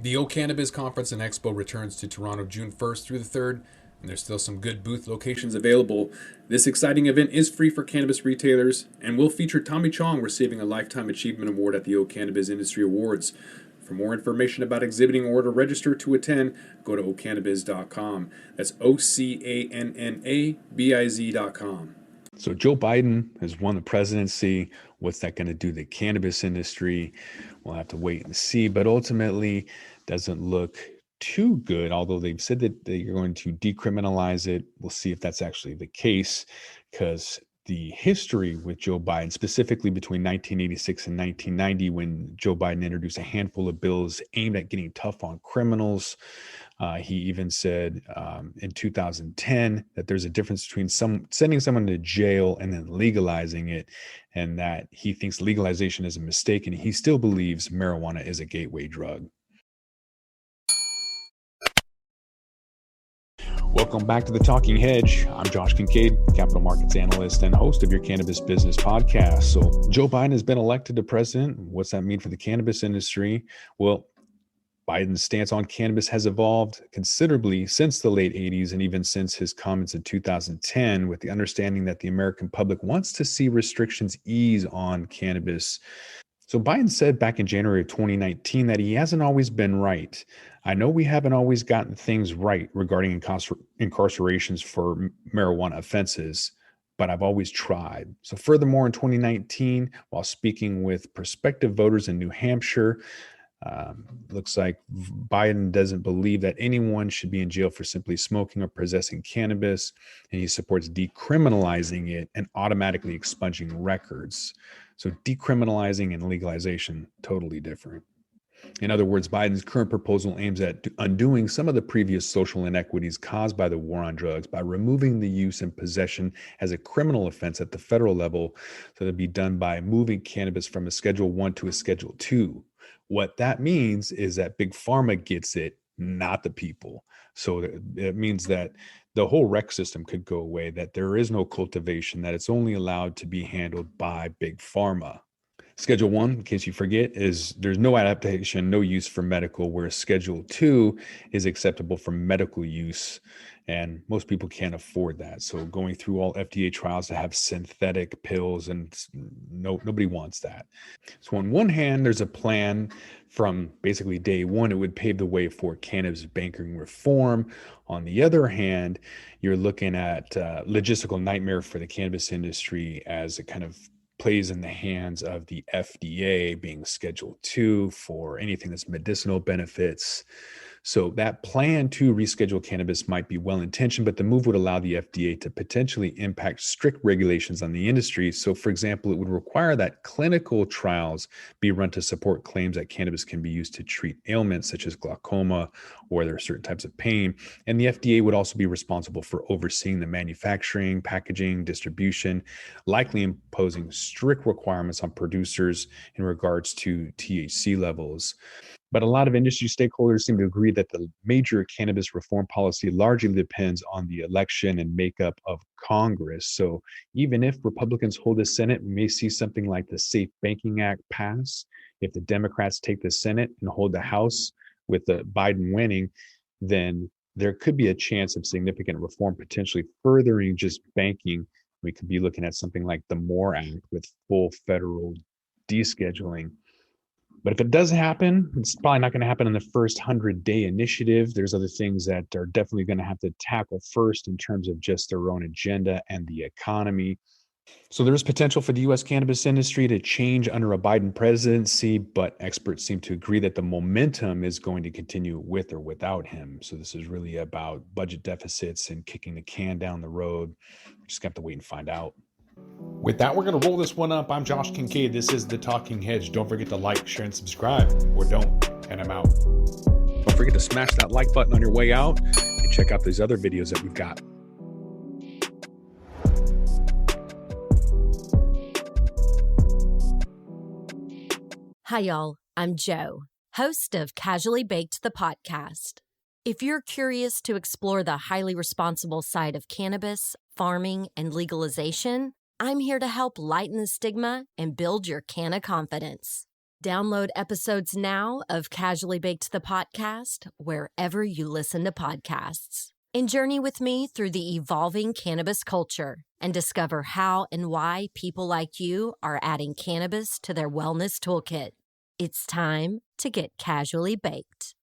The O Cannabis Conference and Expo returns to Toronto June 1st through the 3rd, and there's still some good booth locations available. This exciting event is free for cannabis retailers and will feature Tommy Chong receiving a Lifetime Achievement Award at the O Cannabis Industry Awards. For more information about exhibiting or to register to attend, go to ocannabis.com. That's OCANNABIZ.com. So Joe Biden has won the presidency. What's that going to do to the cannabis industry? We'll have to wait and see. But ultimately, doesn't look too good. Although they've said that you're going to decriminalize it. We'll see if that's actually the case, because the history with Joe Biden, specifically between 1986 and 1990, when Joe Biden introduced a handful of bills aimed at getting tough on criminals. He even said in 2010 that there's a difference between sending someone to jail and then legalizing it, and that he thinks legalization is a mistake, and he still believes marijuana is a gateway drug. Welcome back to The Talking Hedge. I'm Josh Kincaid, capital markets analyst and host of your Cannabis Business Podcast. So Joe Biden has been elected to president. What's that mean for the cannabis industry? Well, Biden's stance on cannabis has evolved considerably since the late 80s and even since his comments in 2010, with the understanding that the American public wants to see restrictions ease on cannabis. So Biden said back in January of 2019 that he hasn't always been right. I know we haven't always gotten things right regarding incarcerations for marijuana offenses, but I've always tried. So furthermore, in 2019, while speaking with prospective voters in New Hampshire, looks like Biden doesn't believe that anyone should be in jail for simply smoking or possessing cannabis, and he supports decriminalizing it and automatically expunging records. So decriminalizing and legalization, totally different. In other words, Biden's current proposal aims at undoing some of the previous social inequities caused by the war on drugs by removing the use and possession as a criminal offense at the federal level, so that'd be done by moving cannabis from a Schedule 1 to a Schedule 2. What that means is that Big Pharma gets it, not the people. So it means that the whole rec system could go away, that there is no cultivation, that it's only allowed to be handled by Big Pharma. Schedule 1, in case you forget, is there's no adaptation, no use for medical, whereas Schedule 2 is acceptable for medical use, and most people can't afford that. So going through all FDA trials to have synthetic pills, and nobody wants that. So on one hand, there's a plan from basically day one. It would pave the way for cannabis banking reform. On the other hand, you're looking at logistical nightmare for the cannabis industry as it kind of plays in the hands of the FDA, being Schedule 2 for anything that's medicinal benefits. So that plan to reschedule cannabis might be well-intentioned, but the move would allow the FDA to potentially impact strict regulations on the industry. So, for example, it would require that clinical trials be run to support claims that cannabis can be used to treat ailments such as glaucoma, or there are certain types of pain. And the FDA would also be responsible for overseeing the manufacturing, packaging, distribution, likely imposing strict requirements on producers in regards to THC levels. But a lot of industry stakeholders seem to agree that the major cannabis reform policy largely depends on the election and makeup of Congress. So even if Republicans hold the Senate, we may see something like the Safe Banking Act pass. If the Democrats take the Senate and hold the House with the Biden winning, then there could be a chance of significant reform potentially furthering just banking. We could be looking at something like the MORE Act with full federal descheduling. But if it does happen, it's probably not going to happen in the first 100-day initiative. There's other things that are definitely going to have to tackle first in terms of just their own agenda and the economy. So there's potential for the U.S. cannabis industry to change under a Biden presidency, but experts seem to agree that the momentum is going to continue with or without him. So this is really about budget deficits and kicking the can down the road. We just have to wait and find out. With that, we're going to roll this one up. I'm Josh Kincaid. This is The Talking Hedge. Don't forget to like, share, and subscribe, or don't, and I'm out. Don't forget to smash that like button on your way out and check out these other videos that we've got. Hi, y'all. I'm Jo, host of Casually Baked, the podcast. If you're curious to explore the highly responsible side of cannabis, farming, and legalization, I'm here to help lighten the stigma and build your canna confidence. Download episodes now of Casually Baked the podcast wherever you listen to podcasts. And journey with me through the evolving cannabis culture and discover how and why people like you are adding cannabis to their wellness toolkit. It's time to get casually baked.